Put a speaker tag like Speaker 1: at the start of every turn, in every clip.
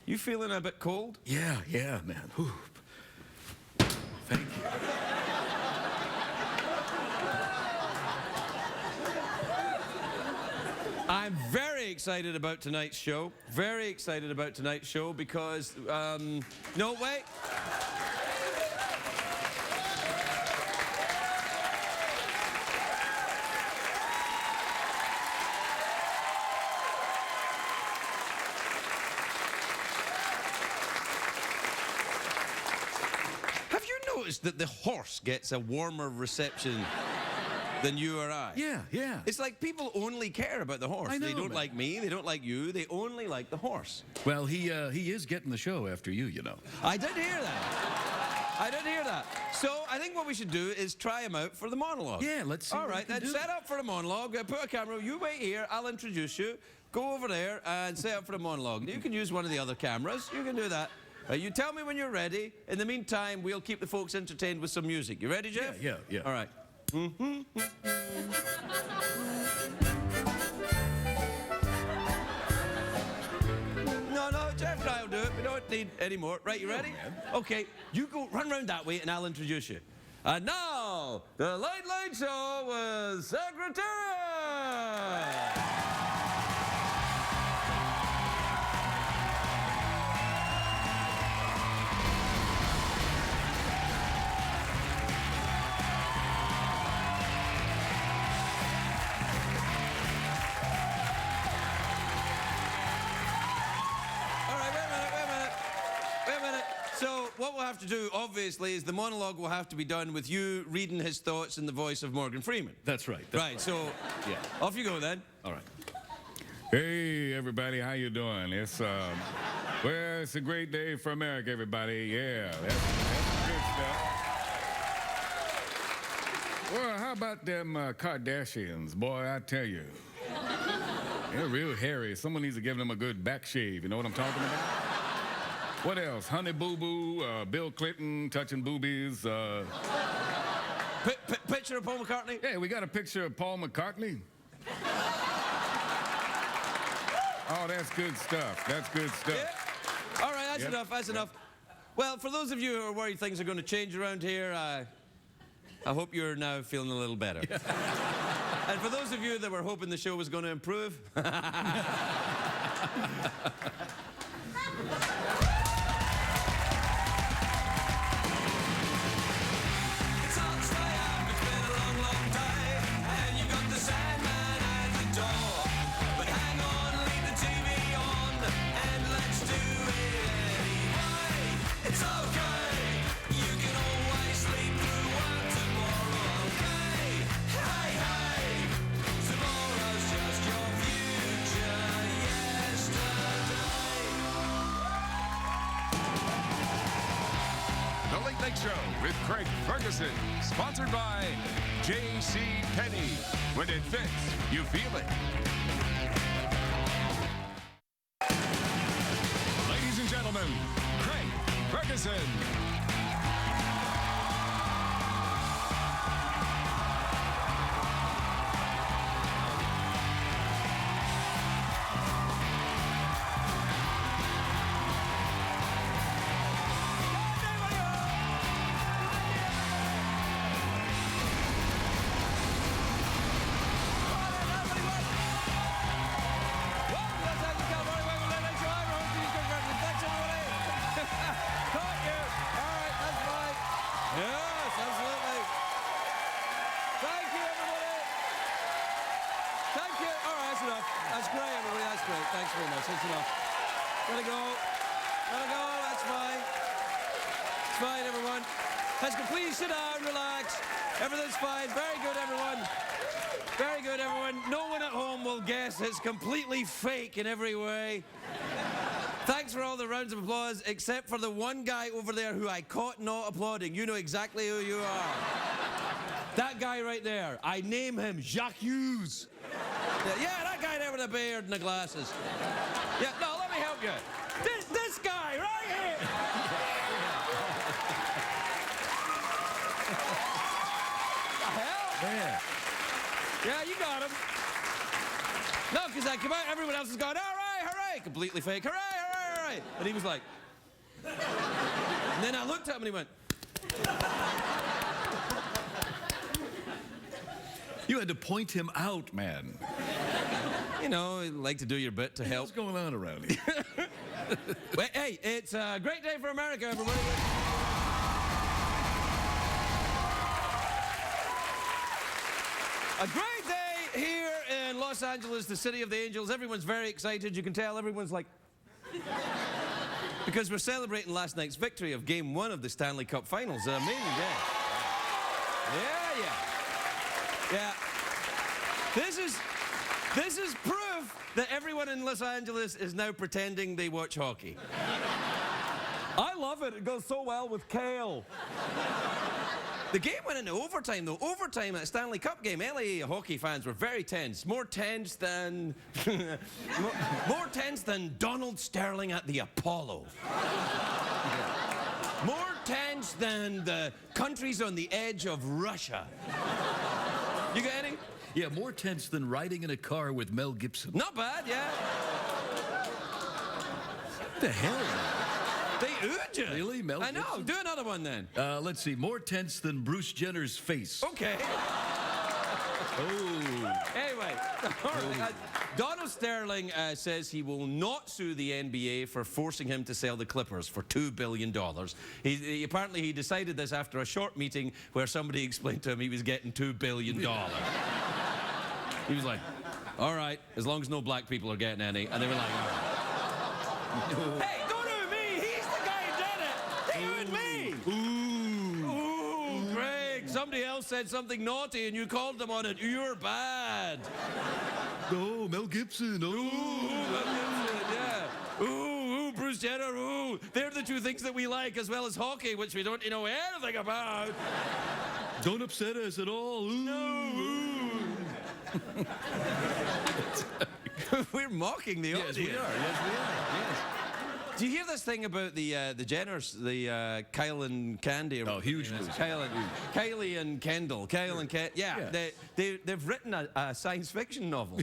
Speaker 1: You feeling a bit cold?
Speaker 2: Yeah, man. Whew. Thank you.
Speaker 1: I'm very excited about tonight's show. Very excited about tonight's show because, no, wait. Have you noticed that the horse gets a warmer reception than you or I?
Speaker 2: Yeah.
Speaker 1: It's like people only care about the horse.
Speaker 2: I know,
Speaker 1: They don't
Speaker 2: man.
Speaker 1: like me, they don't like you, they only like the horse.
Speaker 2: Well, he is getting the show after you know.
Speaker 1: I did hear that. I did hear that. So I think what we should do is try him out for the monologue.
Speaker 2: Yeah, let's see.
Speaker 1: All
Speaker 2: what
Speaker 1: right,
Speaker 2: he can
Speaker 1: then
Speaker 2: do.
Speaker 1: set up for the monologue. Put a camera. You wait here. I'll introduce you. Go over there and set up for the monologue. You can use one of the other cameras. You can do that. You tell me when you're ready. In the meantime, we'll keep the folks entertained with some music. You ready, Jeff?
Speaker 2: Yeah.
Speaker 1: All right. No, Jeff and I will do it. We don't need any more. Right, you ready?
Speaker 2: man.
Speaker 1: Okay, you go run round that way and I'll introduce you. And now, the Late Late Show with Secretariat! So what we'll have to do, obviously, is the monologue will have to be done with you reading his thoughts in the voice of Morgan Freeman.
Speaker 2: That's right.
Speaker 1: Right, so
Speaker 2: Yeah.
Speaker 1: off you go then.
Speaker 2: All right.
Speaker 3: Hey, everybody, how you doing? It's, well, it's a great day for America, everybody. Yeah, that's good stuff. Well, how about them Kardashians? Boy, I tell you. They're real hairy. Someone needs to give them a good back shave. You know what I'm talking about? What else? Honey Boo Boo, Bill Clinton touching boobies.
Speaker 1: Picture of Paul McCartney?
Speaker 3: Hey, we got a picture of Paul McCartney. Oh, that's good stuff. That's good stuff.
Speaker 1: Yeah. All right, that's
Speaker 3: Yep.
Speaker 1: enough, that's enough. Well, for those of you who are worried things are going to change around here, I hope you're now feeling a little better. And for those of you that were hoping the show was going to improve,
Speaker 4: The Late Late Show with Craig Ferguson, sponsored by J.C. Penney. When it fits, you feel it. Ladies and gentlemen, Craig Ferguson.
Speaker 1: Yes, absolutely. Thank you, everybody. Thank you. All right, that's enough. That's great, everybody. That's great. Thanks very much. That's enough. Let it go. Let it go. That's fine. It's fine, everyone. Let's go. Please sit down, relax. Everything's fine. Very good, everyone. Very good, everyone. No one at home will guess it's completely fake in every way. Thanks for all the rounds of applause, except for the one guy over there who I caught not applauding. You know exactly who you are. That guy right there. I name him Jacques Hughes. Yeah, that guy there with the beard and the glasses. Yeah, no, let me help you. This guy right here. The hell?
Speaker 2: Yeah.
Speaker 1: Yeah, you got him. No, because I come out, everyone else is going, all right, hooray, completely fake, hooray, hooray, hooray. right. And he was like... And then I looked at him and he went...
Speaker 2: You had to point him out, man.
Speaker 1: You know, you like to do your bit to help.
Speaker 2: What's going on around here?
Speaker 1: Wait, hey, it's a great day for America, everybody. A great day here in Los Angeles, the city of the angels. Everyone's very excited. You can tell everyone's like... Because we're celebrating last night's victory of Game 1 of the Stanley Cup Finals. An amazing day. Yeah. This is proof that everyone in Los Angeles is now pretending they watch hockey. I love it. It goes so well with kale. The game went into overtime, though. Overtime at a Stanley Cup game. LA hockey fans were very tense. More tense than... more tense than Donald Sterling at the Apollo. More tense than the countries on the edge of Russia. You got any?
Speaker 2: Yeah, more tense than riding in a car with Mel Gibson.
Speaker 1: Not bad, yeah.
Speaker 2: What the hell?
Speaker 1: They oohed you.
Speaker 2: Really, Mel
Speaker 1: I know.
Speaker 2: Gibson?
Speaker 1: Do another one then.
Speaker 2: Let's see. More tense than Bruce Jenner's face.
Speaker 1: Okay.
Speaker 2: Oh.
Speaker 1: Anyway, all right. Donald Sterling says he will not sue the NBA for forcing him to sell the Clippers for $2 billion. Apparently he decided this after a short meeting where somebody explained to him he was getting $2 billion. He was like, all right, as long as no black people are getting any. And they were like, all right. Hey, don't ooh me. He's the guy who did it. He oohed me. Ooh, Craig, somebody else said something naughty and you called them on it. You're bad.
Speaker 2: Oh, Mel Gibson. Oh.
Speaker 1: Ooh, Mel Gibson, yeah. Ooh, Bruce Jenner, ooh. They're the two things that we like, as well as hockey, which we don't know anything about.
Speaker 2: Don't upset us at all. Ooh.
Speaker 1: No. We're mocking the audience.
Speaker 2: Yes, we are. Yes, we are. Yes.
Speaker 1: Do you hear this thing about the Jenners, the Kyle and Candy?
Speaker 2: Oh, huge news.
Speaker 1: Kylie and Kendall. Kyle and Ken. Yeah, they've written a science fiction novel.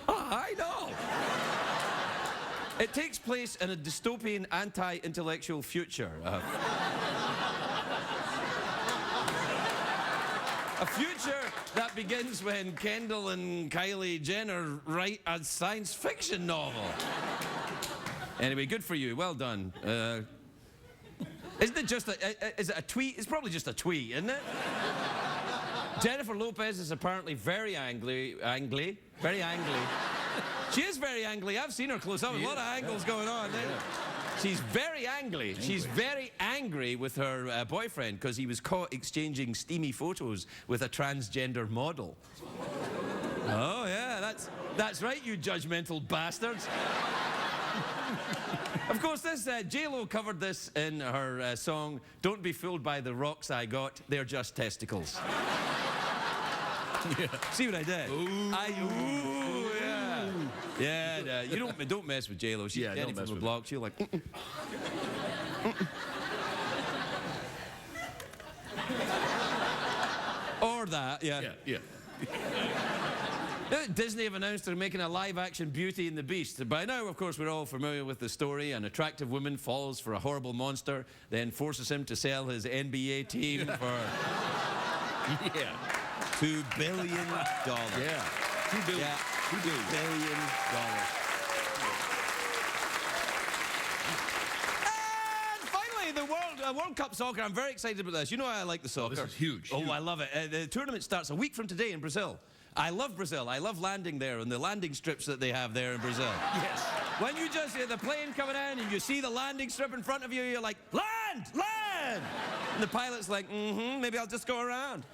Speaker 1: I know. It takes place in a dystopian, anti-intellectual future. A future that begins when Kendall and Kylie Jenner write a science fiction novel. Anyway, good for you. Well done. Isn't it just is it a tweet? It's probably just a tweet, isn't it? Jennifer Lopez is apparently very angry. Very angry. She is very angry. I've seen her close up. A lot of angles going on. She's very angry. She's very angry with her boyfriend because he was caught exchanging steamy photos with a transgender model. Oh, yeah, that's right, you judgmental bastards. Of course, this J-Lo covered this in her song, Don't Be Fooled by the Rocks I Got, They're Just Testicles. Yeah. See what I did? Ooh. Ooh, yeah. Yeah, you don't mess with J-Lo. She's getting from the block. She'll like... Or that, yeah.
Speaker 2: Yeah.
Speaker 1: Disney have announced they're making a live-action Beauty and the Beast. By now, of course, we're all familiar with the story. An attractive woman falls for a horrible monster, then forces him to sell his NBA team for...
Speaker 2: Yeah.
Speaker 1: $2 billion.
Speaker 2: Yeah. $2 billion.
Speaker 1: Yeah. $2 billion. And finally, the World Cup soccer. I'm very excited about this. You know I like the soccer.
Speaker 2: This is huge.
Speaker 1: Oh, I love it. The tournament starts a week from today in Brazil. I love Brazil. I love landing there and the landing strips that they have there in Brazil. Yes. When you just hear the plane coming in and you see the landing strip in front of you, you're like, land, land! And the pilot's like, maybe I'll just go around.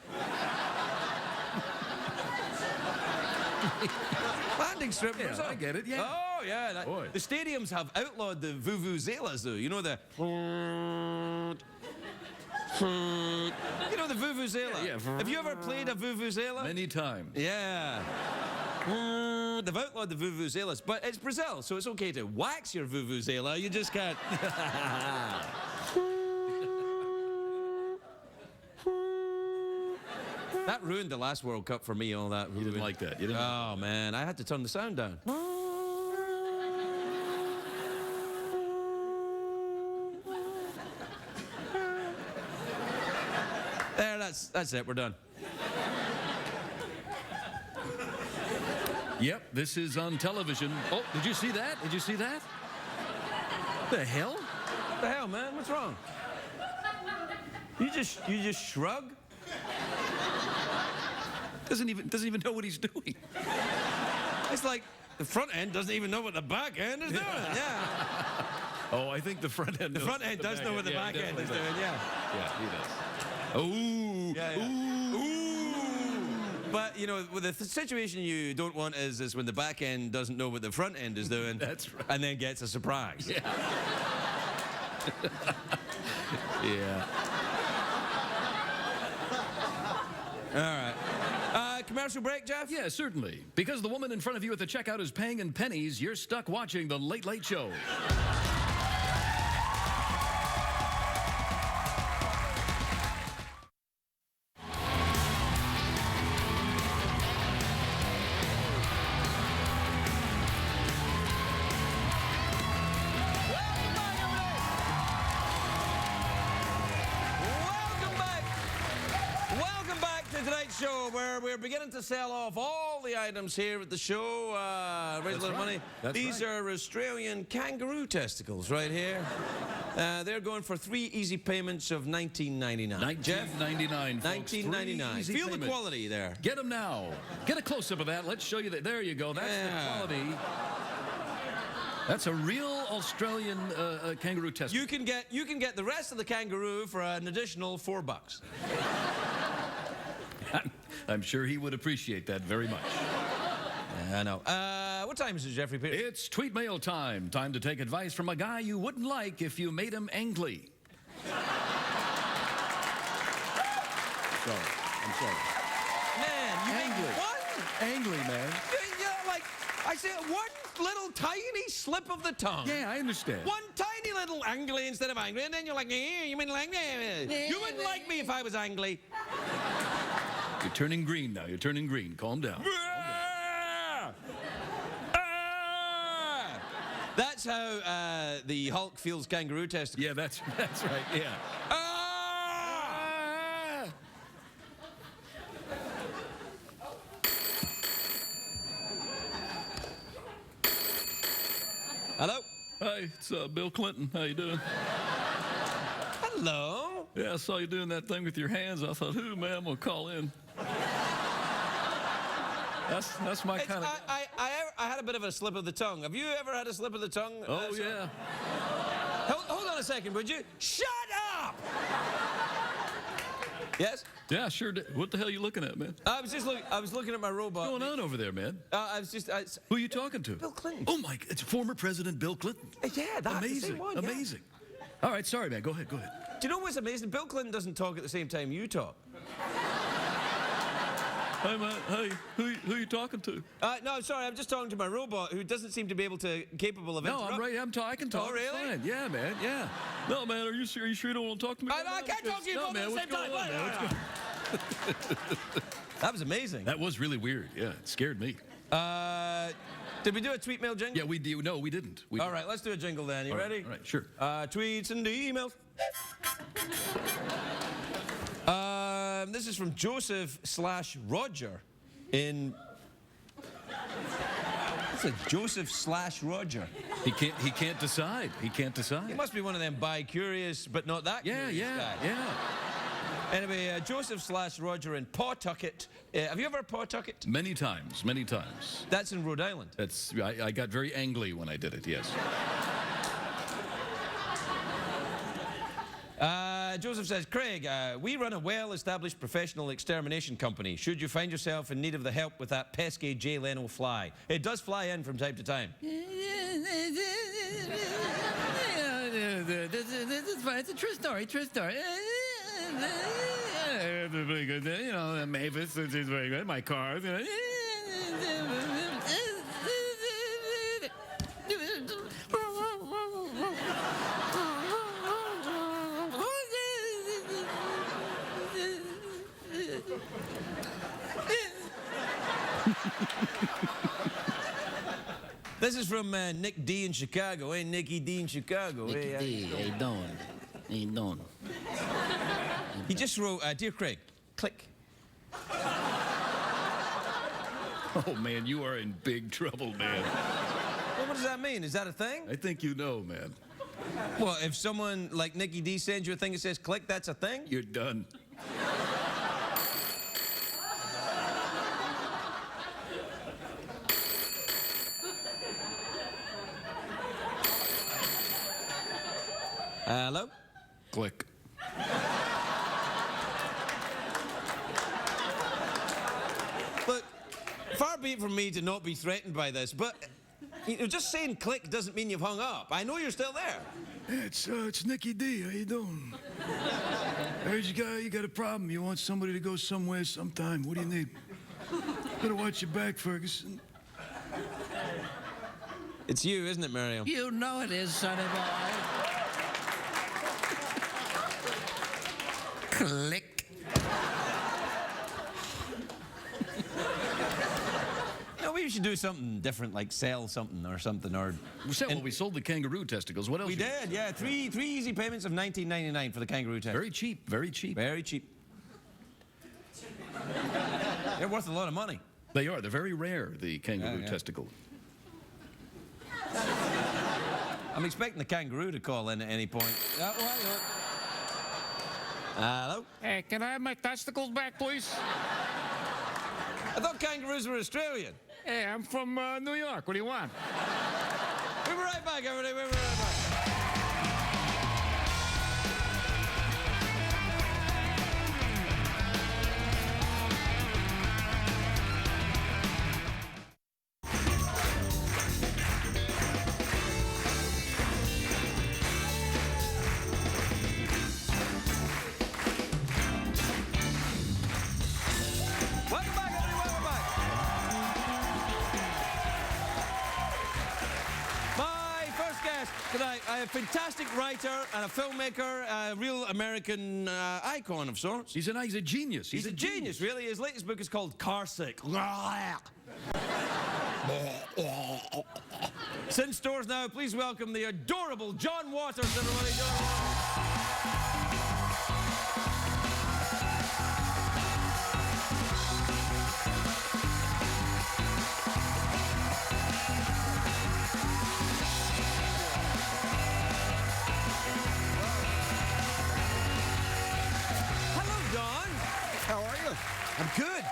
Speaker 1: Landing strip.
Speaker 2: Yeah, I get it, yeah.
Speaker 1: Oh, yeah.
Speaker 2: Boy.
Speaker 1: The stadiums have outlawed the vuvuzelas, though. You know the... You know the vuvuzela?
Speaker 2: Yeah.
Speaker 1: Have you ever played a vuvuzela?
Speaker 2: Many times.
Speaker 1: Yeah. They've outlawed the vuvuzelas, but it's Brazil, so it's okay to wax your vuvuzela. You just can't... That ruined the last World Cup for me, all that.
Speaker 2: You didn't like that, you didn't?
Speaker 1: Oh, man, I had to turn the sound down. That's it. We're done.
Speaker 2: Yep, this is on television. Oh, did you see that? Did you see that? The hell?
Speaker 1: What the hell, man? What's wrong? You just shrug?
Speaker 2: Doesn't even know what he's doing.
Speaker 1: It's like the front end doesn't even know what the back end is doing. Yeah.
Speaker 2: Oh, I think the front end.
Speaker 1: The front end does know what the back end is doing. Yeah.
Speaker 2: Yeah, he does. Ooh.
Speaker 1: Yeah. Ooh. But you know, with the situation you don't want is when the back end doesn't know what the front end is doing.
Speaker 2: That's right.
Speaker 1: And then gets a surprise.
Speaker 2: Yeah. Yeah.
Speaker 1: All right. Commercial break, Jeff?
Speaker 2: Yeah, certainly. Because the woman in front of you at the checkout is paying in pennies, you're stuck watching The Late Late Show.
Speaker 1: Show where we're beginning to sell off all the items here at the show. Raise a little money. These are Australian kangaroo testicles right here. They're going for 3 easy payments of $19.99.
Speaker 2: $19.99.
Speaker 1: $19.99. Feel the quality there.
Speaker 2: Get them now. Get a close-up of that. Let's show you that. There you go. That's the quality. That's a real Australian kangaroo testicle.
Speaker 1: You can get the rest of the kangaroo for an additional $4.
Speaker 2: I'm sure he would appreciate that very much.
Speaker 1: Yeah, I know. What time is it, Jeffrey Pierce?
Speaker 2: It's tweet mail time. Time to take advice from a guy you wouldn't like if you made him angry. Sorry. I'm sorry.
Speaker 1: Man, you
Speaker 2: angry.
Speaker 1: make one?
Speaker 2: Angry, man.
Speaker 1: Yeah, like, I said, one little tiny slip of the tongue.
Speaker 2: Yeah, I understand.
Speaker 1: One tiny little angry instead of angry, and then you're like, you mean like, you wouldn't like me if I was angry.
Speaker 2: You're turning green now. You're turning green. Calm down.
Speaker 1: That's how the Hulk feels kangaroo testicles.
Speaker 2: Yeah, that's right. Yeah.
Speaker 1: Hello?
Speaker 2: Hi, it's Bill Clinton. How you doing?
Speaker 1: Hello?
Speaker 2: Yeah, I saw you doing that thing with your hands. I thought, man, I'm gonna call in. That's my kind of.
Speaker 1: I had a bit of a slip of the tongue. Have you ever had a slip of the tongue?
Speaker 2: Oh yeah.
Speaker 1: Hold on a second, would you? Shut up! Yes?
Speaker 2: Yeah, sure did. What the hell are you looking at, man?
Speaker 1: I was looking at my robot.
Speaker 2: What's going on over there, man?
Speaker 1: Who
Speaker 2: are you talking to?
Speaker 1: Bill Clinton.
Speaker 2: Oh my! It's former President Bill Clinton.
Speaker 1: Yeah, that's
Speaker 2: amazing.
Speaker 1: the same one. Yeah.
Speaker 2: Amazing. All right, sorry, man. Go ahead.
Speaker 1: Do you know what's amazing? Bill Clinton doesn't talk at the same time you talk.
Speaker 2: Hey, man. Hey, who are you talking to?
Speaker 1: No, sorry. I'm just talking to my robot, who doesn't seem to be capable of.
Speaker 2: No, I'm right. I can talk.
Speaker 1: Oh, really?
Speaker 2: Fine. Yeah, man. Yeah. No, man. Are you sure you don't want to talk to me?
Speaker 1: I can't talk to you both at the same time. That was amazing.
Speaker 2: That was really weird. Yeah, it scared me.
Speaker 1: Did we do a tweet mail jingle?
Speaker 2: Yeah, we do. No, we didn't.
Speaker 1: All right, let's do a jingle then. You ready?
Speaker 2: All right, sure.
Speaker 1: Tweets and emails. This is from Joseph/Roger in. It's a Joseph/Roger.
Speaker 2: He can't decide. He can't decide.
Speaker 1: He must be one of them bi-curious, but not that curious guy.
Speaker 2: Yeah.
Speaker 1: Anyway, Joseph/Roger in Pawtucket. Have you ever Pawtucket?
Speaker 2: Many times.
Speaker 1: That's in Rhode Island.
Speaker 2: I got very angry when I did it, yes.
Speaker 1: Joseph says, Craig, we run a well-established professional extermination company. Should you find yourself in need of the help with that pesky Jay Leno fly? It does fly in from time to time.
Speaker 5: It's fine. It's a true story. It's very good. You know, Mavis is very good. My cars. You know.
Speaker 1: This is from Nick D in Chicago. Hey, Nicky D in Chicago.
Speaker 5: Nicky D, how you doing?
Speaker 1: He just wrote, Dear Craig, click.
Speaker 2: Oh, man, you are in big trouble, man.
Speaker 1: Well, what does that mean? Is that a thing?
Speaker 2: I think you know, man.
Speaker 1: Well, if someone like Nikki D sends you a thing that says click, that's a thing?
Speaker 2: You're done.
Speaker 1: Hello?
Speaker 2: Click.
Speaker 1: Look, far be it from me to not be threatened by this, but just saying click doesn't mean you've hung up. I know you're still there.
Speaker 5: Yeah, it's Nicky D. How you doing? I heard you got a problem. You want somebody to go somewhere sometime. What do you need? Better watch your back, Ferguson.
Speaker 1: It's you, isn't it, Miriam?
Speaker 2: You know it is, sonny boy. Click.
Speaker 1: No, we should do something different, like sell something or something, or...
Speaker 2: Well, we sold the kangaroo testicles. What else?
Speaker 1: We did, yeah. Three easy payments of $19.99 for the kangaroo test.
Speaker 2: Very cheap, very cheap.
Speaker 1: Very cheap. They're worth a lot of money.
Speaker 2: They are. They're very rare, the kangaroo testicle.
Speaker 1: I'm expecting the kangaroo to call in at any point. Hello?
Speaker 3: Hey, can I have my testicles back, please?
Speaker 1: I thought kangaroos were Australian.
Speaker 3: Hey, I'm from New York. What do you want?
Speaker 1: We'll be right back, everybody. We'll be right back. Welcome back, everybody. Welcome back. My first guest tonight, a fantastic writer and a filmmaker, a real American icon of sorts.
Speaker 2: He's a genius.
Speaker 1: He's a genius, really. His latest book is called Car Sick. It's in stores now. Please welcome the adorable John Waters, everybody. John Waters. Hello, Don.
Speaker 6: How are you?
Speaker 1: I'm good.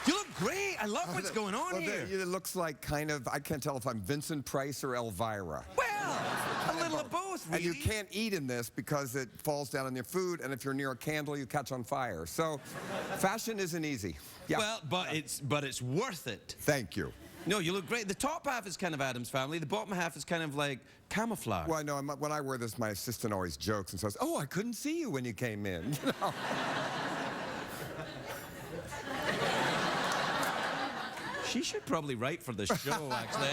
Speaker 1: You look great. I love what's going on
Speaker 6: Well,
Speaker 1: here.
Speaker 6: it looks like kind of, I can't tell if I'm Vincent Price or Elvira.
Speaker 1: Well, a little of both, really.
Speaker 6: And you can't eat in this because it falls down on your food, and if you're near a candle, you catch on fire. So, fashion isn't easy. Yeah.
Speaker 1: Well, but it's worth it.
Speaker 6: Thank you.
Speaker 1: No, you look great. The top half is kind of Adam's Family. The bottom half is kind of like camouflage.
Speaker 6: Well, I know when I wear this, my assistant always jokes and says, "Oh, I couldn't see you when you came in." You know?
Speaker 1: She should probably write for the show, actually.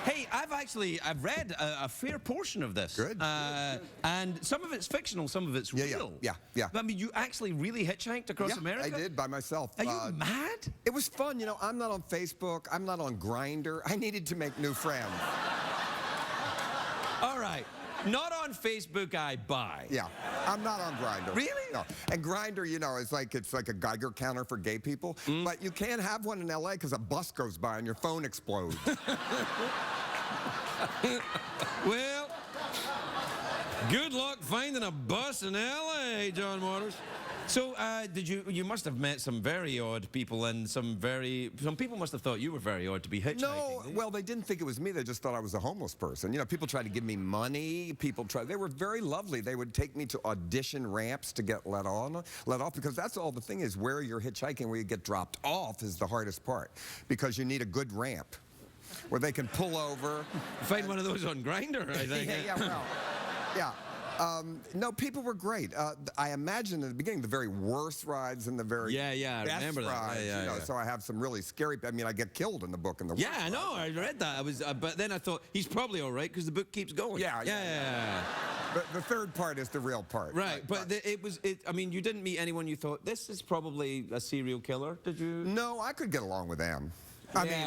Speaker 1: Hey, I've read a fair portion of this.
Speaker 6: Good.
Speaker 1: And some of it's fictional, some of it's
Speaker 6: Yeah,
Speaker 1: real.
Speaker 6: yeah.
Speaker 1: I mean, you actually really hitchhiked across
Speaker 6: Yeah,
Speaker 1: America?
Speaker 6: I did by myself.
Speaker 1: Are you mad?
Speaker 6: It was fun. You know, I'm not on Facebook. I'm not on Grindr. I needed to make new friends.
Speaker 1: All right. Not on Facebook, I buy.
Speaker 6: Yeah, I'm not on Grindr.
Speaker 1: Really?
Speaker 6: No. And Grindr, you know, it's like a Geiger counter for gay people. But you can't have one in LA because a bus goes by and your phone explodes.
Speaker 1: Well, good luck finding a bus in L.A., John Waters. So, you must have met some very odd people, and some people must have thought you were very odd to be hitchhiking.
Speaker 6: No, well, they didn't think it was me. They just thought I was a homeless person. You know, people tried to give me money. They were very lovely. They would take me to audition ramps to get let off, because that's all the thing is, where you're hitchhiking, where you get dropped off is the hardest part, because you need a good ramp where they can pull over.
Speaker 1: Find one of those on Grindr, I think.
Speaker 6: Yeah. No, people were great. I imagine at the beginning the very worst rides and the very
Speaker 1: I
Speaker 6: best
Speaker 1: remember that.
Speaker 6: rides.
Speaker 1: Yeah,
Speaker 6: you know,
Speaker 1: yeah.
Speaker 6: So I have some really scary. I mean, I get killed in the book in the
Speaker 1: Yeah,
Speaker 6: worst
Speaker 1: I know. I read that. But then I thought he's probably all right because the book keeps going.
Speaker 6: Yeah. The third part is the real part.
Speaker 1: Right, but I mean, you didn't meet anyone you thought this is probably a serial killer, did you?
Speaker 6: No, I could get along with them. I mean,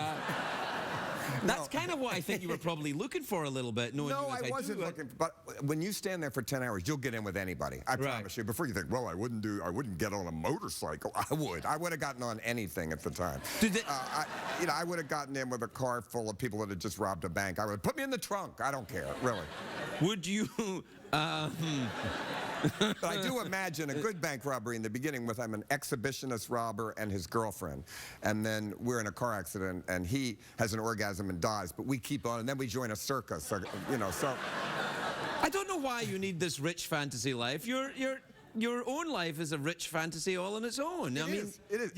Speaker 1: That's kind of what I think you were probably looking for a little bit. Knowing
Speaker 6: No,
Speaker 1: you as
Speaker 6: I wasn't
Speaker 1: do.
Speaker 6: looking. But when you stand there for 10 hours, you'll get in with anybody. I promise you. Before you think, well, I wouldn't get on a motorcycle. I would. I would have gotten on anything at the time.
Speaker 1: Did they,
Speaker 6: I would have gotten in with a car full of people that had just robbed a bank. I would put me in the trunk. I don't care, really.
Speaker 1: would you?
Speaker 6: But I do imagine a good bank robbery in the beginning with I'm an exhibitionist robber and his girlfriend. And then we're in a car accident and he has an orgasm and dies, but we keep on and then we join a circus, so.
Speaker 1: I don't know why you need this rich fantasy life. Your own life is a rich fantasy all on its own.
Speaker 6: It is.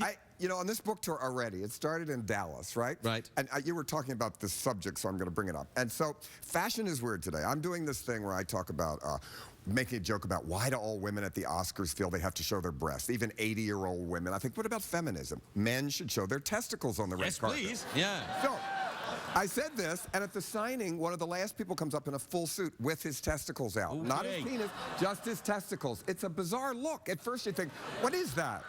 Speaker 6: On this book tour already, it started in Dallas, right?
Speaker 1: Right.
Speaker 6: And you were talking about this subject, so I'm going to bring it up. And so fashion is weird today. I'm doing this thing where I talk about making a joke about why do all women at the Oscars feel they have to show their breasts, even 80-year-old women. I think, what about feminism? Men should show their testicles on the red carpet.
Speaker 1: Yes, please. Yeah.
Speaker 6: So I said this, and at the signing, one of the last people comes up in a full suit with his testicles out.
Speaker 1: Okay.
Speaker 6: Not his penis, just his testicles. It's a bizarre look. At first you think, what is that?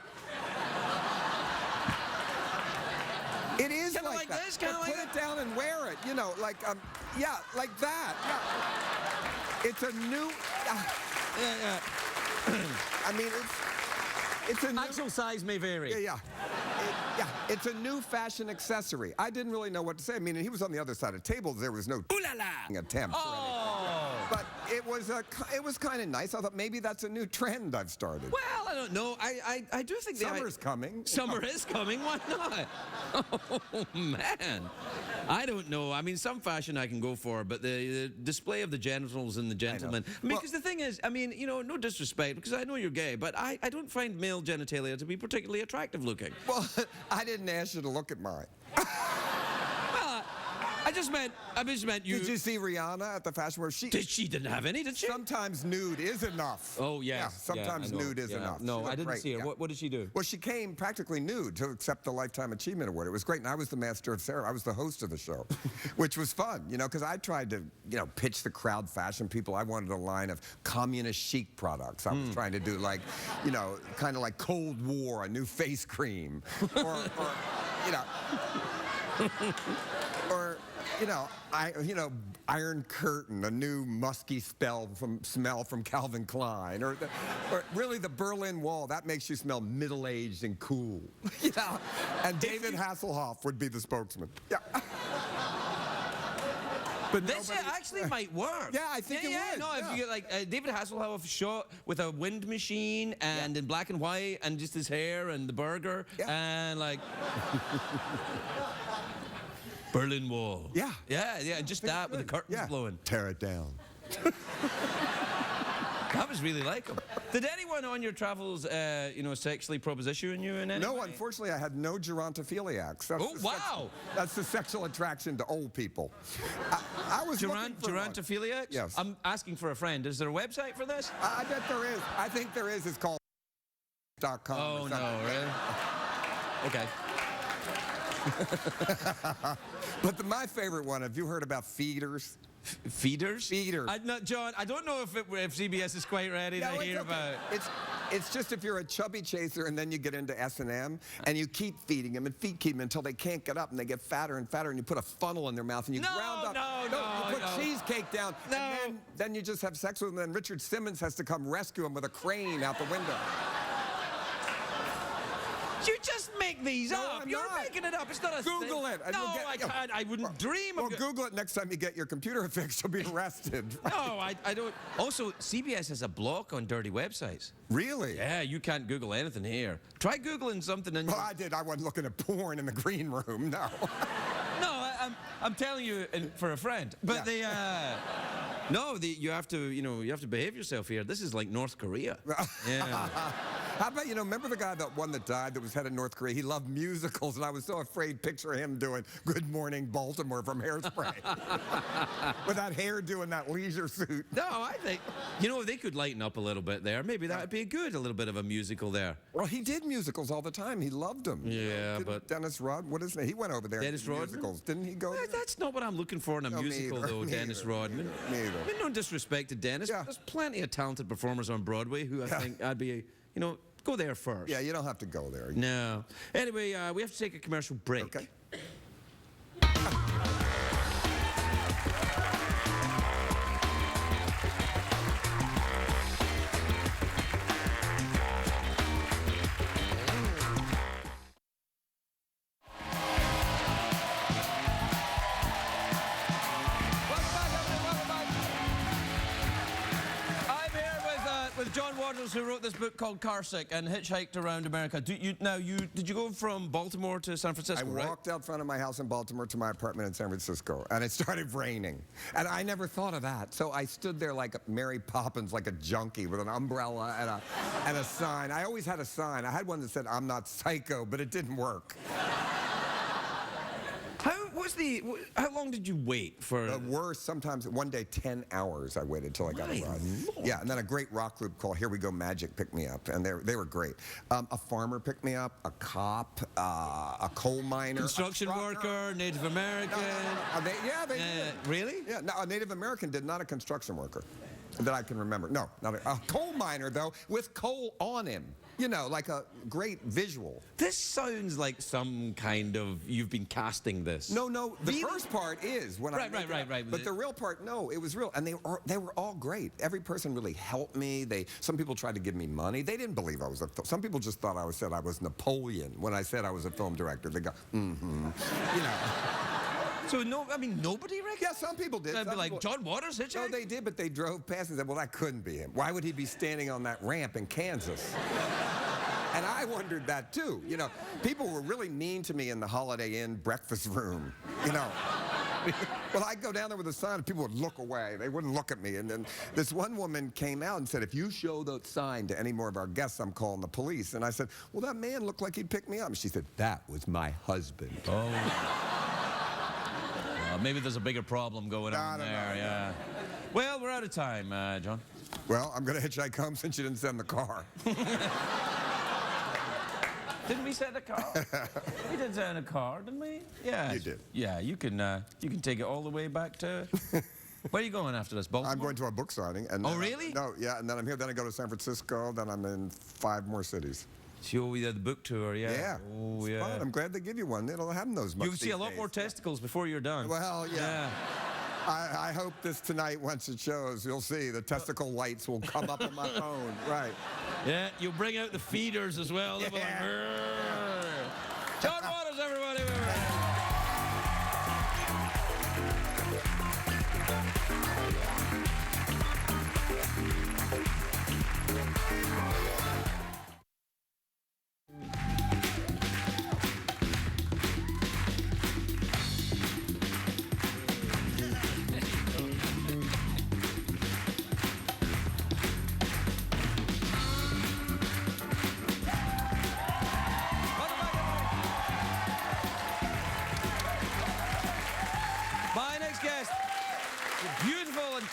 Speaker 6: It is
Speaker 1: Kinda
Speaker 6: like
Speaker 1: like
Speaker 6: that.
Speaker 1: this, kinda
Speaker 6: But
Speaker 1: like
Speaker 6: put it down and wear it. Like that. Yeah. It's a new.
Speaker 1: Yeah.
Speaker 6: I mean, it's a new.
Speaker 1: Actual size may vary.
Speaker 6: Yeah. It's a new fashion accessory. I didn't really know what to say. I mean, he was on the other side of the table. There was no
Speaker 1: Ooh la la.
Speaker 6: attempt. But it was kind of nice. I thought maybe that's a new trend I've started.
Speaker 1: Well, I don't know. I do think
Speaker 6: Summer's coming.
Speaker 1: Summer is coming. Why not? Oh man, I don't know. I mean, some fashion I can go for, but the display of the genitals and the gentlemen. I mean, because the thing is, I mean, no disrespect, because I know you're gay, but I don't find male genitalia to be particularly attractive looking.
Speaker 6: Well, I didn't ask you to look at mine.
Speaker 1: Well, I just meant you.
Speaker 6: Did you see Rihanna at the fashion week?
Speaker 1: She didn't have any, did she?
Speaker 6: Sometimes nude is enough.
Speaker 1: Oh, yes.
Speaker 6: Yeah, sometimes
Speaker 1: I know.
Speaker 6: nude is enough.
Speaker 1: No,
Speaker 6: She looked
Speaker 1: I didn't
Speaker 6: great,
Speaker 1: see her.
Speaker 6: yeah.
Speaker 1: What did she do?
Speaker 6: Well, she came practically nude to accept the Lifetime Achievement Award. It was great, and I was the master of ceremony. I was the host of the show, which was fun, because I tried to, pitch the crowd fashion people. I wanted a line of communist chic products. I was trying to do kind of like Cold War, a new face cream, or Iron Curtain, a new musky smell from Calvin Klein, or really the Berlin Wall. That makes you smell middle-aged and cool. And David Hasselhoff would be the spokesman. Yeah. But
Speaker 1: This actually might work.
Speaker 6: Yeah, I think it would.
Speaker 1: No, if you get like David Hasselhoff shot with a wind machine and in black and white and just his hair and the burger and like Berlin Wall.
Speaker 6: Yeah.
Speaker 1: Yeah, just that with the curtains blowing.
Speaker 6: Tear it down.
Speaker 1: That was really like him. Did anyone on your travels, sexually proposition you in any
Speaker 6: No,
Speaker 1: way?
Speaker 6: unfortunately, I had no gerontophiliacs. That's the sexual attraction to old people. I was looking for one.
Speaker 1: Gerontophiliacs?
Speaker 6: Yes.
Speaker 1: I'm asking for a friend. Is there a website for this?
Speaker 6: I bet there is. I think there is. It's called .com.
Speaker 1: Oh, no, really? Okay.
Speaker 6: But my favorite one, have you heard about feeders?
Speaker 1: Feeders?
Speaker 6: Feeders.
Speaker 1: John, I don't know if CBS is quite ready to hear about it.
Speaker 6: It's just if you're a chubby chaser and then you get into S&M and you keep feeding them and feed them until they can't get up and they get fatter and fatter and you put a funnel in their mouth and you ground up. You put cheesecake down and then you just have sex with them and then Richard Simmons has to come rescue them with a crane out the window.
Speaker 1: You just make these up.
Speaker 6: I'm
Speaker 1: You're
Speaker 6: not.
Speaker 1: making it up. It's not a
Speaker 6: Google
Speaker 1: thing.
Speaker 6: it. And
Speaker 1: No,
Speaker 6: you'll get,
Speaker 1: I can't. I wouldn't dream of
Speaker 6: Well, Google it next time you get your computer fixed. You'll be arrested.
Speaker 1: No, I don't. Also, CBS has a block on dirty websites.
Speaker 6: Really?
Speaker 1: Yeah, you can't Google anything here. Try Googling something and
Speaker 6: Well, I did. I wasn't looking at porn in the green room. No.
Speaker 1: No, I'm telling you for a friend. But you have to behave yourself here. This is like North Korea. Yeah.
Speaker 6: How about, remember the guy, that died that was head of North Korea? He loved musicals, and I was so afraid picture him doing Good Morning Baltimore from Hairspray. With that hairdo and that leisure suit.
Speaker 1: No, I think, they could lighten up a little bit there. Maybe that would be good, a little bit of a musical there.
Speaker 6: Well, he did musicals all the time. He loved them.
Speaker 1: Yeah, but...
Speaker 6: Dennis Rodman, what is his name? He went over there
Speaker 1: Dennis
Speaker 6: and did
Speaker 1: Rodman?
Speaker 6: musicals. Didn't he go there?
Speaker 1: That's not what I'm looking for in a musical, though, Dennis Rodman.
Speaker 6: Me either.
Speaker 1: I mean, no disrespect to Dennis, but there's plenty of talented performers on Broadway who I think I'd be, go there first.
Speaker 6: Yeah, you don't have to go there.
Speaker 1: No. Anyway, we have to take a commercial break.
Speaker 6: Okay.
Speaker 1: Waters, who wrote this book called Car Sick and hitchhiked around America. Did you go from Baltimore to San Francisco,
Speaker 6: I walked out front of my house in Baltimore to my apartment in San Francisco, and it started raining. And I never thought of that. So I stood there like Mary Poppins, like a junkie with an umbrella and a sign. I always had a sign. I had one that said, "I'm not psycho," but it didn't work.
Speaker 1: How long did you wait for?
Speaker 6: The worst, sometimes one day, 10 hours I waited till I got a ride. Yeah, and then a great rock group called Here We Go Magic picked me up, and they were great. A farmer picked me up, a cop, a coal miner.
Speaker 1: Construction worker, Native American.
Speaker 6: They did.
Speaker 1: Really?
Speaker 6: Yeah, no, a Native American did, not a construction worker that I can remember. No, not a coal miner, though, with coal on him. You know, like a great visual.
Speaker 1: This sounds like some kind of, you've been casting this.
Speaker 6: No, the first part is when I
Speaker 1: Right.
Speaker 6: But the real part, no, it was real. And they were all great. Every person really helped me. Some people tried to give me money. They didn't believe I was some people just thought I said I was Napoleon when I said I was a film director. They go, mm-hmm. You know.
Speaker 1: So nobody reckoned?
Speaker 6: Yeah, some people did.
Speaker 1: They'd be like, John Waters hitchhiked?
Speaker 6: No, they did, but they drove past and said, well, that couldn't be him. Why would he be standing on that ramp in Kansas? And I wondered that, too. You know, people were really mean to me in the Holiday Inn breakfast room, you know. Well, I'd go down there with a sign, and people would look away. They wouldn't look at me. And then this one woman came out and said, if you show that sign to any more of our guests, I'm calling the police. And I said, well, that man looked like he'd pick me up. And she said, that was my husband.
Speaker 1: Oh. Maybe there's a bigger problem going on there, yeah. Well, we're out of time, John.
Speaker 6: Well, I'm going to hitchhike home since you didn't send the car.
Speaker 1: Didn't we send a car? We did send a car, didn't we? Yeah.
Speaker 6: You did.
Speaker 1: Yeah, you can take it all the way back to... Where are you going after this, Baltimore?
Speaker 6: I'm going to a book signing. And
Speaker 1: really?
Speaker 6: No, yeah, and then I'm here. Then I go to San Francisco. Then I'm in 5 more cities.
Speaker 1: So we did the book tour, yeah.
Speaker 6: Yeah.
Speaker 1: Oh,
Speaker 6: it's fun. I'm glad they give you one. They don't have those much.
Speaker 1: You'll see a lot more testicles before you're done.
Speaker 6: Well, yeah. I hope this tonight, once it shows, you'll see the testicle lights will come up on my phone. Right.
Speaker 1: Yeah, you'll bring out the feeders as well. They'll be like, John Waters, everybody.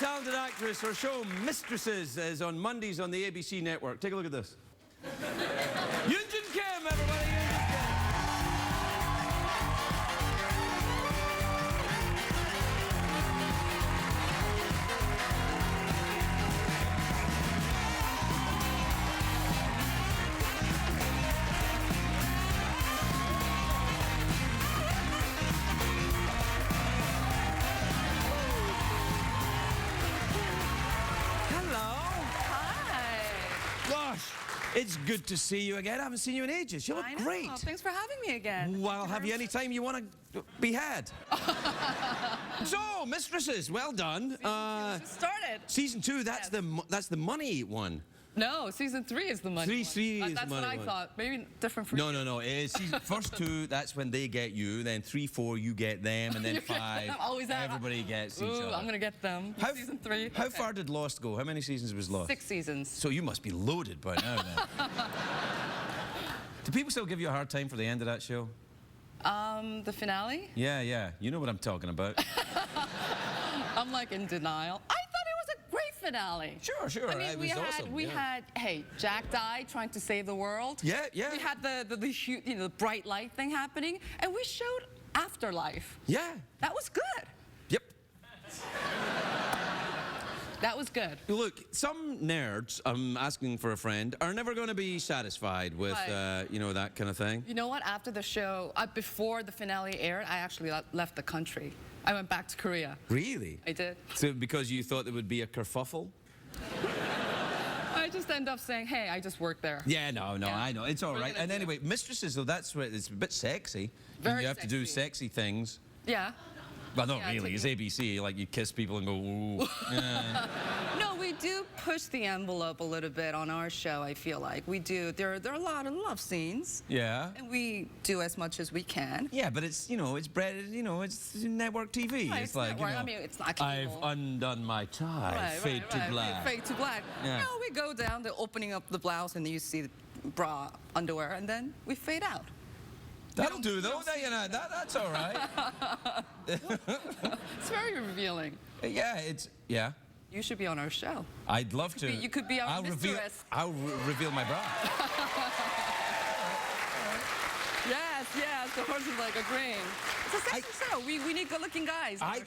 Speaker 1: Talented actress. Her show Mistresses is on Mondays on the ABC network. Take a look at this. Yunjin Kim, everybody. Yunjin Kim. It's good to see you again. I haven't seen you in ages. You look great.
Speaker 7: Thanks for having me again.
Speaker 1: Well, I'll have you any time you want to be had. So, Mistresses, well done.
Speaker 7: Just started.
Speaker 1: Season 2, that's the money one.
Speaker 7: No, season 3 is the money.
Speaker 1: Three is the
Speaker 7: That's
Speaker 1: money
Speaker 7: what I
Speaker 1: one.
Speaker 7: thought. Maybe different for you.
Speaker 1: No. First 2, that's when they get you. Then 3, 4, you get them, and then 5, everybody gets each other.
Speaker 7: I'm gonna get them. Season 3.
Speaker 1: How far did Lost go? How many seasons was Lost?
Speaker 7: 6 seasons.
Speaker 1: So you must be loaded by now, then. Do people still give you a hard time for the end of that show?
Speaker 7: The finale?
Speaker 1: Yeah. You know what I'm talking about.
Speaker 7: I'm like in denial. I thought it was a great finale.
Speaker 1: Sure.
Speaker 7: I mean,
Speaker 1: it was awesome.
Speaker 7: We had, hey, Jack died trying to save the world.
Speaker 1: Yeah.
Speaker 7: We had the bright light thing happening, and we showed afterlife.
Speaker 1: Yeah.
Speaker 7: That was good.
Speaker 1: Yep.
Speaker 7: That was good.
Speaker 1: Look, some nerds, I'm asking for a friend, are never going to be satisfied with, that kind of thing.
Speaker 7: You know what? After the show, before the finale aired, I actually left the country. I went back to Korea.
Speaker 1: Really?
Speaker 7: I did.
Speaker 1: So because you thought there would be a kerfuffle?
Speaker 7: I just end up saying, hey, I just work there.
Speaker 1: Yeah, no, I know. It's all right. And anyway, Mistresses, though, that's where it's a bit sexy.
Speaker 7: Very
Speaker 1: you have to do
Speaker 7: sexy.
Speaker 1: sexy things.
Speaker 7: Yeah.
Speaker 2: Well, not
Speaker 7: Yeah,
Speaker 2: really. It's ABC. Like you kiss people and go, ooh. Yeah.
Speaker 7: No, we do push the envelope a little bit on our show, I feel like. We do. There are a lot of love scenes.
Speaker 2: Yeah.
Speaker 7: And we do as much as we can.
Speaker 2: Yeah, but it's, you know, it's bred, you know, it's network TV.
Speaker 7: Right,
Speaker 2: it's like,
Speaker 7: network.
Speaker 2: you know,
Speaker 7: I mean, it's not
Speaker 2: I've
Speaker 7: cable.
Speaker 2: undone my tie, fade to black.
Speaker 7: Fade to black.
Speaker 2: Yeah.
Speaker 7: No, we go down to opening up the blouse and you see the bra, underwear, and then we fade out.
Speaker 2: That'll do, though. You know, that's all right.
Speaker 7: It's very revealing.
Speaker 2: Yeah, it's, yeah.
Speaker 7: You should be on our show.
Speaker 2: I'd love to.
Speaker 7: You could be our mistress.
Speaker 2: I'll reveal my bra.
Speaker 7: Yes, the horse is like agreeing. It's a sexy show. We need good-looking guys on our show.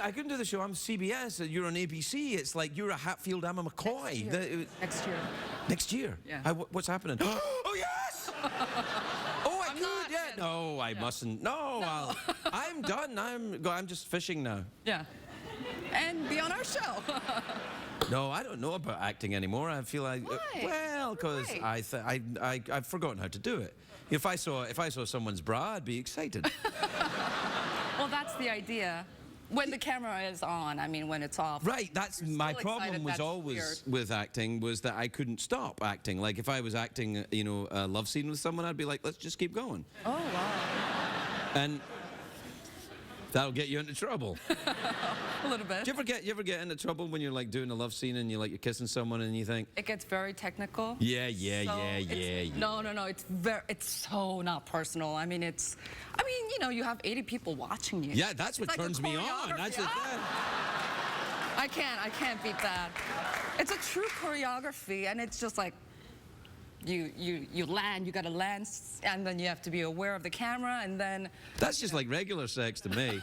Speaker 2: I couldn't do the show. I'm CBS. You're on ABC. It's like you're a Hatfield, I'm a McCoy.
Speaker 7: Next year.
Speaker 2: Next year?
Speaker 7: Yeah.
Speaker 2: What's happening? Oh, yes! Oh, I could, yeah. No, I mustn't. No, I'm done. I'm just fishing now.
Speaker 7: Yeah. And be on our show.
Speaker 2: No, I don't know about acting anymore. I feel like,
Speaker 7: Why?
Speaker 2: well, because
Speaker 7: Why?
Speaker 2: I've forgotten how to do it. If I saw someone's bra, I'd be excited.
Speaker 7: Well, that's the idea. When the camera is on, I mean, when it's off.
Speaker 2: Right, that's my problem was always with acting was that I couldn't stop acting. Like if I was acting, you know, a love scene with someone, I'd be like, let's just keep going.
Speaker 7: Oh, wow.
Speaker 2: And that'll get you into trouble.
Speaker 7: A little bit.
Speaker 2: Do you ever get into trouble when you're like doing a love scene and you're kissing someone and you think,
Speaker 7: It gets very technical.
Speaker 2: yeah.
Speaker 7: No. It's so not personal. I mean, you know, you have 80 people watching you.
Speaker 2: Yeah, that's what
Speaker 7: It's like
Speaker 2: turns
Speaker 7: a
Speaker 2: me on.
Speaker 7: choreography.
Speaker 2: That's it.
Speaker 7: I can't beat that. It's a true choreography, and it's just like you land, you gotta land, and then you have to be aware of the camera, and then
Speaker 2: That's just like regular sex to me.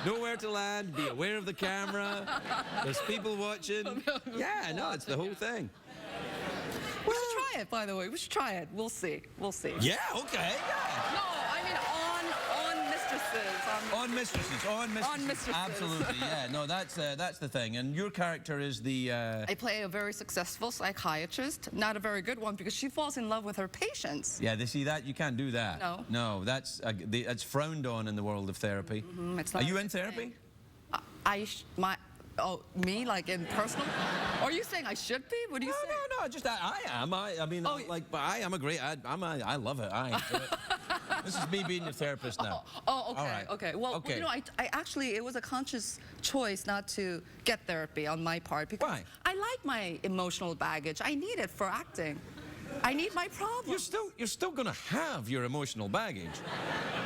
Speaker 2: Know where to land, be aware of the camera. There's people watching. Yeah, no, it's the whole thing.
Speaker 7: we should try it. By the way, we should try it. We'll see.
Speaker 2: Yeah, okay. Yeah.
Speaker 7: No, I mean on mistresses.
Speaker 2: On mistresses.
Speaker 7: On mistresses.
Speaker 2: Absolutely, yeah. No, that's the thing. And your character is the...
Speaker 7: I play a very successful psychiatrist, not a very good one, because she falls in love with her patients.
Speaker 2: Yeah, they see that? You can't do that.
Speaker 7: No.
Speaker 2: No, that's frowned on in the world of therapy.
Speaker 7: It's
Speaker 2: Are
Speaker 7: not
Speaker 2: you
Speaker 7: a
Speaker 2: in
Speaker 7: good
Speaker 2: therapy?
Speaker 7: thing. Me, like in personal? Or are you saying I should be? What do you say?
Speaker 2: No, just I am. I mean, but I am a great... I love it. I enjoy it. This is me being your therapist now.
Speaker 7: Okay,
Speaker 2: All right.
Speaker 7: okay. Well, you know, I actually, it was a conscious choice not to get therapy on my part. Because
Speaker 2: Why?
Speaker 7: I like my emotional baggage. I need it for acting. I need my problems.
Speaker 2: You're still going to have your emotional baggage.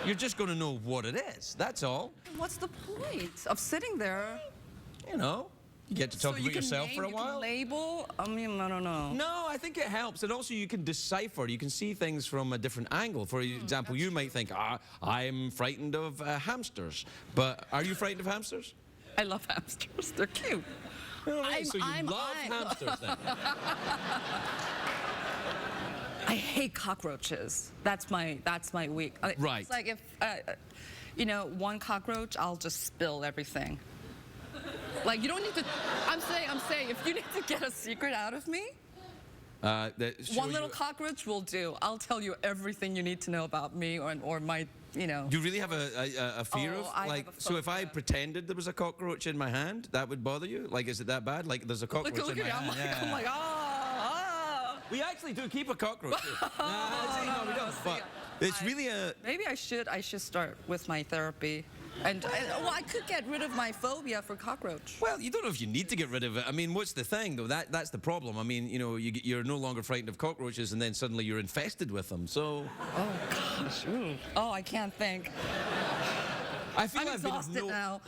Speaker 2: You're just going to know what it is. That's all.
Speaker 7: What's the point of sitting there?
Speaker 2: You know, you get to talk about yourself for a
Speaker 7: You
Speaker 2: while.
Speaker 7: can label? I mean, I don't know.
Speaker 2: No, I think it helps. And also you can decipher. You can see things from a different angle. For example, you might think, I'm frightened of hamsters. But are you frightened of hamsters?
Speaker 7: I love hamsters. They're cute.
Speaker 2: All right, so you love hamsters then.
Speaker 7: I hate cockroaches. That's my weak.
Speaker 2: Right.
Speaker 7: It's like if, you know, one cockroach, I'll just spill everything. Like, you don't need to, I'm saying, if you need to get a secret out of me, one little cockroach will do. I'll tell you everything you need to know about me or my, you know.
Speaker 2: Do you really have a fear of, like, so if I pretended there was a cockroach in my hand, that would bother you? Like, is it that bad? Like, there's a cockroach
Speaker 7: Look
Speaker 2: in my
Speaker 7: at me,
Speaker 2: hand.
Speaker 7: I'm like,
Speaker 2: We actually do keep a cockroach. No, we don't. But it's really a...
Speaker 7: Maybe I should start with my therapy. And I could get rid of my phobia for cockroach.
Speaker 2: Well, you don't know if you need to get rid of it. I mean, what's the thing, though? That's the problem. I mean, you know, you're no longer frightened of cockroaches, and then suddenly you're infested with them. So.
Speaker 7: Oh gosh. Ooh. Oh, I can't think.
Speaker 2: I feel
Speaker 7: I'm
Speaker 2: I've
Speaker 7: exhausted
Speaker 2: been
Speaker 7: now.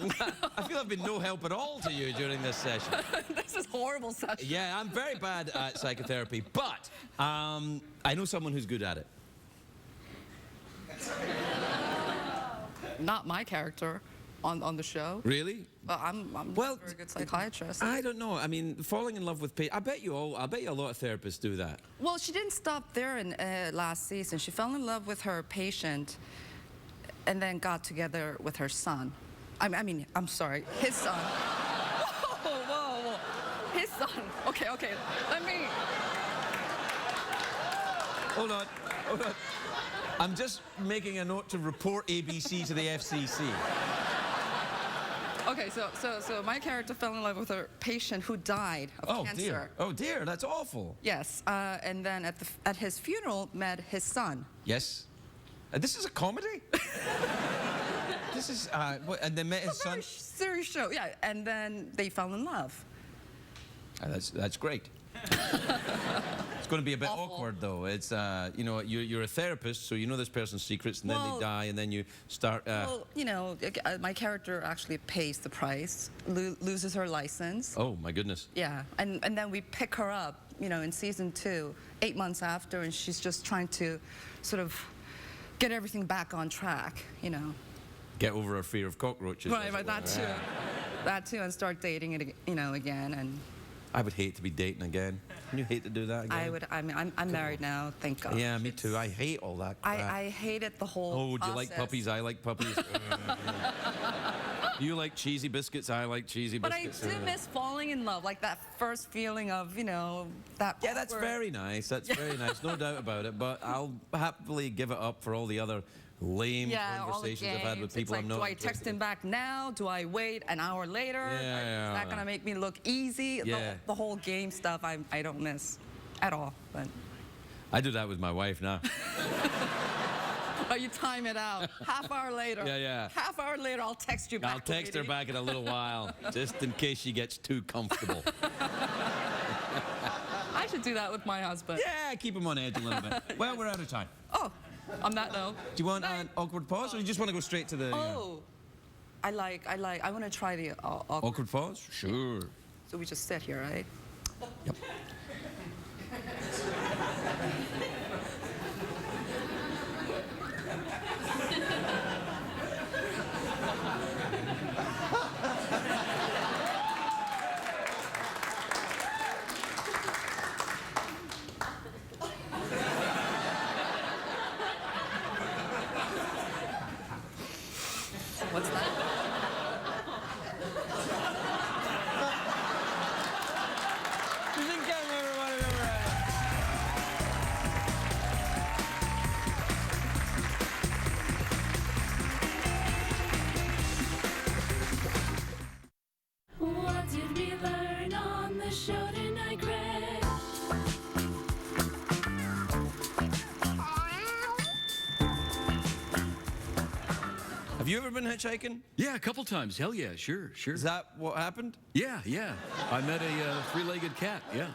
Speaker 2: I feel I've been no help at all to you during this session.
Speaker 7: This is horrible session.
Speaker 2: Yeah, I'm very bad at psychotherapy, but I know someone who's good at it.
Speaker 7: Not my character on the show.
Speaker 2: Really?
Speaker 7: But I'm a very good psychiatrist.
Speaker 2: I don't know. I mean, falling in love with patients. I bet you a lot of therapists do that.
Speaker 7: Well, she didn't stop there in last season. She fell in love with her patient and then got together with her son. I'm sorry, his son. Whoa. His son. Okay. Let me...
Speaker 2: Hold on. I'm just making a note to report ABC to the FCC.
Speaker 7: Okay, so my character fell in love with a patient who died of cancer.
Speaker 2: Dear. Oh dear, that's awful.
Speaker 7: Yes, and then at his funeral met his son.
Speaker 2: Yes. This is a comedy? This is, and they met his son?
Speaker 7: Very serious show, yeah. And then they fell in love.
Speaker 2: That's great. It's going to be a bit awkward, though. It's, you know, you're a therapist, so you know this person's secrets, and then they die, and then you start...
Speaker 7: Well, you know, my character actually pays the price, loses her license.
Speaker 2: Oh, my goodness.
Speaker 7: Yeah, and then we pick her up, you know, in season 2, 8 months after, and she's just trying to sort of get everything back on track, you know.
Speaker 2: Get over her fear of cockroaches.
Speaker 7: Right, that too. That too, and start dating it, you know, again, and...
Speaker 2: I would hate to be dating again. Can you hate to do that again?
Speaker 7: I would. I mean, I'm married now, thank God.
Speaker 2: Yeah, me too. I hate all that crap.
Speaker 7: I hated the whole
Speaker 2: Oh, do you
Speaker 7: process.
Speaker 2: like puppies? I like puppies. You like cheesy biscuits? I like cheesy
Speaker 7: But
Speaker 2: biscuits.
Speaker 7: I do miss falling in love, like that first feeling of, you know, that.
Speaker 2: Yeah, that's
Speaker 7: awkward-
Speaker 2: very nice. That's very nice. No doubt about it. But I'll happily give it up for all the other lame
Speaker 7: all the
Speaker 2: conversations I've had with
Speaker 7: games.
Speaker 2: people
Speaker 7: It's
Speaker 2: I'm
Speaker 7: like,
Speaker 2: not
Speaker 7: do I text him back now? Do I wait an hour later?
Speaker 2: Yeah.
Speaker 7: Is that gonna make me look easy?
Speaker 2: Yeah.
Speaker 7: The whole game stuff I don't miss at all. But
Speaker 2: I do that with my wife now.
Speaker 7: but you time it out. Half hour later.
Speaker 2: Yeah.
Speaker 7: Half hour later, I'll text you back.
Speaker 2: I'll text her
Speaker 7: lady.
Speaker 2: back in a little while, just in case she gets too comfortable.
Speaker 7: I should do that with my husband.
Speaker 2: Yeah, keep him on edge a little bit. Well, we're out of time.
Speaker 7: Oh, on that note.
Speaker 2: Do you want an awkward pause, or you just want to go straight to the
Speaker 7: Oh, I want to try the awkward.
Speaker 2: awkward pause? Sure.
Speaker 7: So we just sit here, right?
Speaker 2: Yep.
Speaker 7: What's that?
Speaker 2: Yunjin, everybody, all right.
Speaker 8: What did we learn on the show tonight, Greg?
Speaker 2: Have you ever been hitchhiking?
Speaker 5: Yeah, a couple times. Hell yeah, sure.
Speaker 2: Is that what happened?
Speaker 5: Yeah. I met a three-legged cat, yeah.